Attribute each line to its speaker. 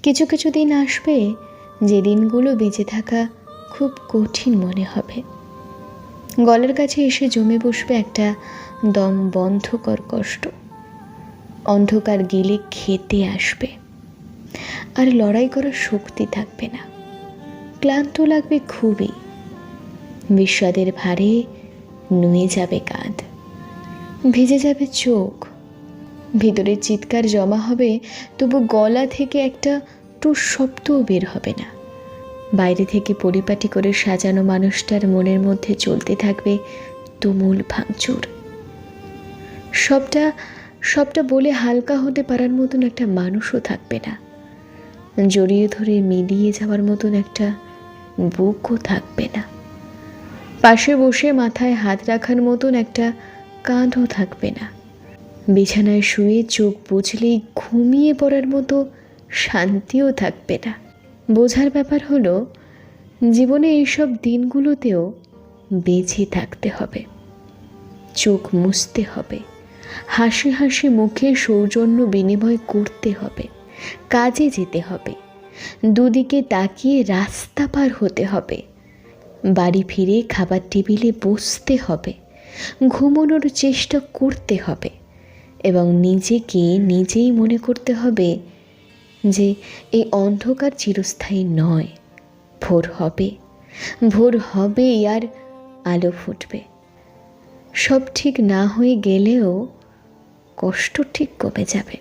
Speaker 1: কিছু কিছু দিন আসবে যে দিনগুলো বেঁচে থাকা খুব কঠিন মনে হবে। গলার কাছে এসে জমে বসবে একটা দম বন্ধকর কষ্ট। অন্ধকার গেলে খেতে আসবে, আর লড়াই করার শক্তি থাকবে না। ক্লান্ত লাগবে খুবই। বিস্বাদের ভারে নুয়ে যাবে কাঁধ, ভিজে যাবে চোখ। ভিতরের চিৎকার জমা হবে, তবু গলা থেকে একটা টুস শব্দও বের হবে না। বাইরে থেকে পরিপাটি করে সাজানো মানুষটার মনের মধ্যে চলতে থাকবে তুমুল ভাঙচুর। সবটা বলে হালকা হতে পারার মতন একটা মানুষও থাকবে না। জড়িয়ে ধরে মিলিয়ে যাওয়ার মতন একটা বুকও থাকবে না। পাশে বসে মাথায় হাত রাখার মতন একটা কাঁধও থাকবে না। বিছানায় শুয়ে চোখ বুঝলেই ঘুমিয়ে পড়ার মতো শান্তিও থাকবে না। বোঝার ব্যাপার হলো, জীবনে এইসব দিনগুলোতেও বেঁচে থাকতে হবে। চোখ মুছতে হবে, হাসি হাসি মুখে সৌজন্য বিনিময় করতে হবে, কাজে যেতে হবে, দুদিকে তাকিয়ে রাস্তা পার হতে হবে, বাড়ি ফিরে খাবার টেবিলে বসতে হবে, ঘুমানোর চেষ্টা করতে হবে এবং নিজেকে নিজেই মনে করতে হবে যে এই অন্ধকার চিরস্থায়ী নয়। ভোর হবে আর আলো ফুটবে। সব ঠিক না হয়ে গেলেও কষ্ট ঠিক কমে যাবে।